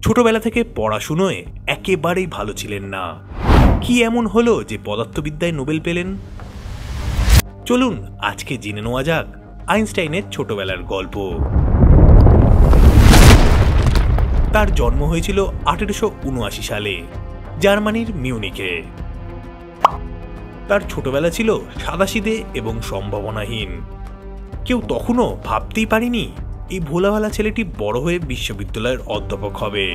ছোটবেলা থেকে পড়াশুনোয় একেবারেই ভালো ছিলেন না। কি এমন হলো যে পদার্থবিদ্যায় নোবেল পেলেন? চলুন আজকে জেনে নেওয়া যাক আইনস্টাইনের ছোটবেলার গল্প। তার জন্ম হয়েছিল 1879 সালে জার্মানির মিউনিকে। তার ছোটবেলা ছিল সাদাসিধে এবং সম্ভাবনাহীন। কেউ তখনও ভাবতেই পারেনি এই ভোলাভালা ছেলেটি বড় হয়ে বিশ্ববিদ্যালয়ের অধ্যাপক হবে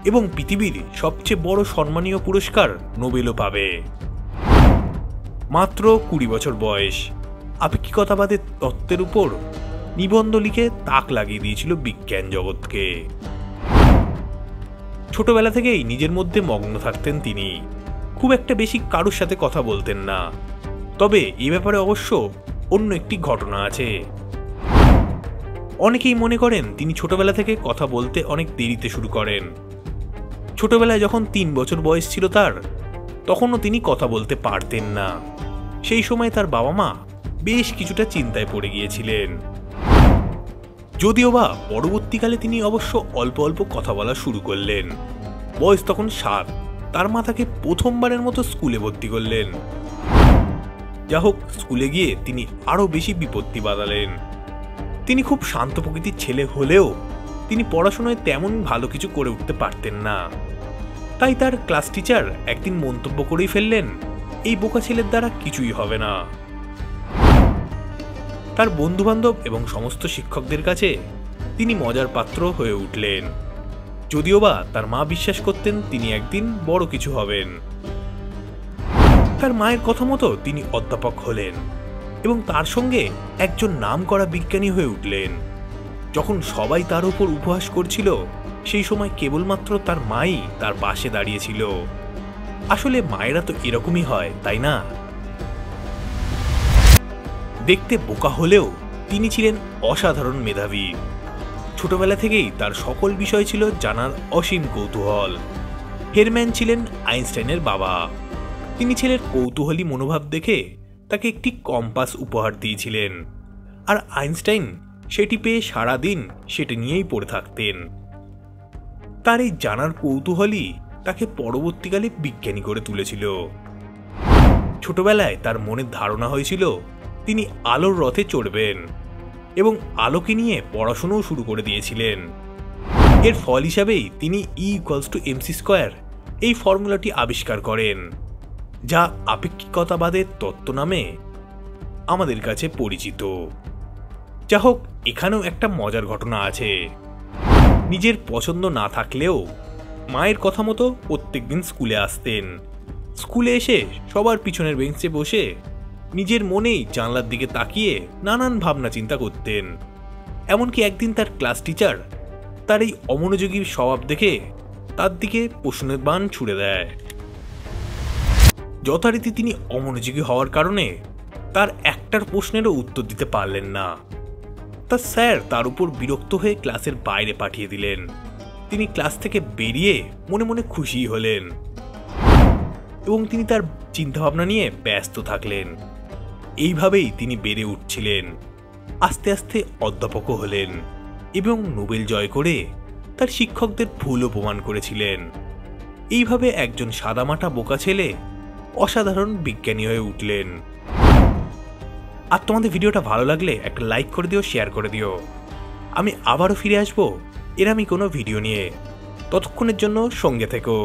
এবং পৃথিবীর সবচেয়ে বড় সম্মানীয় পুরস্কার নোবেলও পাবে। মাত্র 20 বছর বয়স আপেক্ষিকতাবাদের তত্ত্বের উপর নিবন্ধ লিখে তাক লাগিয়ে দিয়েছিল বিজ্ঞান জগৎকে। ছোটবেলা থেকেই নিজের মধ্যে মগ্ন থাকতেন তিনি। খুব একটা বেশি কারোর সাথে কথা বলতেন না। তবে এ ব্যাপারে অবশ্য অন্য একটি ঘটনা আছে। অনেকেই মনে করেন তিনি ছোটবেলা থেকে কথা বলতে অনেক দেরিতে শুরু করেন। ছোটবেলায় যখন 3 বছর বয়স ছিল তার, তখনও তিনি কথা বলতে পারতেন না। সেই সময় তার বাবা মা বেশ কিছুটা চিন্তায় পড়ে গিয়েছিলেন। যদিও বা পরবর্তীকালে তিনি অবশ্য অল্প অল্প কথা বলা শুরু করলেন। বয়স তখন 7। তার মা তাকে প্রথমবারের মতো স্কুলে ভর্তি করলেন। যা হোক, স্কুলে গিয়ে তিনি আরো বেশি বিপত্তি বাঁধালেন। তিনি খুব শান্ত প্রকৃতির ছেলে হলেও তিনি পড়াশোনায় তেমন ভালো কিছু করে উঠতে পারতেন না। তাই তার ক্লাস টিচার একদিন মন্তব্য করেই ফেললেন, এই বোকা ছেলের দ্বারা কিছুই হবে না। তার বন্ধুবান্ধব এবং সমস্ত শিক্ষকদের কাছে তিনি মজার পাত্র হয়ে উঠলেন। যদিও বা তার মা বিশ্বাস করতেন তিনি একদিন বড় কিছু হবেন। তার মায়ের কথা মতো তিনি অধ্যাপক হলেন এবং তার সঙ্গে একজন নামকরা বিজ্ঞানী হয়ে উঠলেন। যখন সবাই তার উপর উপহাস করছিল, সেই সময় কেবলমাত্র তার মাই তার পাশে দাঁড়িয়েছিল। আসলে মায়েরা তো এরকমই হয়, তাই না? দেখতে বোকা হলেও তিনি ছিলেন অসাধারণ মেধাবী। ছোটবেলা থেকেই তার সকল বিষয় ছিল জানার অসীম কৌতূহল। হেরম্যান ছিলেন আইনস্টাইনের বাবা। তিনি ছেলের কৌতূহলী মনোভাব দেখে তাকে একটি কম্পাস উপহার দিয়েছিলেন, আর আইনস্টাইন সেটি পেয়ে সারাদিন সেটি নিয়েই পড়ে থাকতেন। তার এই জানার কৌতূহলই তাকে পরবর্তীকালে বিজ্ঞানী করে তুলেছিল। ছোটবেলায় তার মনের ধারণা হয়েছিল তিনি আলোর রথে চড়বেন এবং আলোকে নিয়ে পড়াশোনাও শুরু করে দিয়েছিলেন। এর ফল হিসাবেই তিনি E=mc² এই ফর্মুলাটি আবিষ্কার করেন, যা আপেক্ষিকতাবাদের তত্ত্ব নামে আমাদের কাছে পরিচিত। যা হোক, এখানেও একটা মজার ঘটনা আছে। নিজের পছন্দ না থাকলেও মায়ের কথা মতো প্রত্যেকদিন স্কুলে আসতেন। স্কুলে এসে সবার পিছনের বেঞ্চে বসে নিজের মনেই জানলার দিকে তাকিয়ে নানান ভাবনা চিন্তা করতেন। এমনকি একদিন তার ক্লাস টিচার তার এই অমনোযোগী স্বভাব দেখে তার দিকে প্রশ্নের বাণ ছুড়ে দেয়। যথারীতি তিনি অমনোযোগী হওয়ার কারণে তার একটার প্রশ্নেরও উত্তর দিতে পারলেন না। তার স্যার তার উপর বিরক্ত হয়ে ক্লাসের বাইরে পাঠিয়ে দিলেন। তিনি ক্লাস থেকে বেরিয়ে মনে মনে খুশি হলেন এবং তিনি তার চিন্তাভাবনা নিয়ে ব্যস্ত থাকলেন। এইভাবেই তিনি বেড়ে উঠছিলেন। আস্তে আস্তে অধ্যাপকও হলেন এবং নোবেল জয় করে তার শিক্ষকদের ভুলও প্রমাণ করেছিলেন। এইভাবে একজন সাদামাটা বোকা ছেলে অসাধারণ বিজ্ঞানী হয়ে উঠলেন। আর তোমাদের ভিডিওটা ভালো লাগলে একটা লাইক করে দিও, শেয়ার করে দিও। আমি আবারও ফিরে আসবো এরকমই কোনো ভিডিও নিয়ে। ততক্ষণের জন্য সঙ্গে থেকো।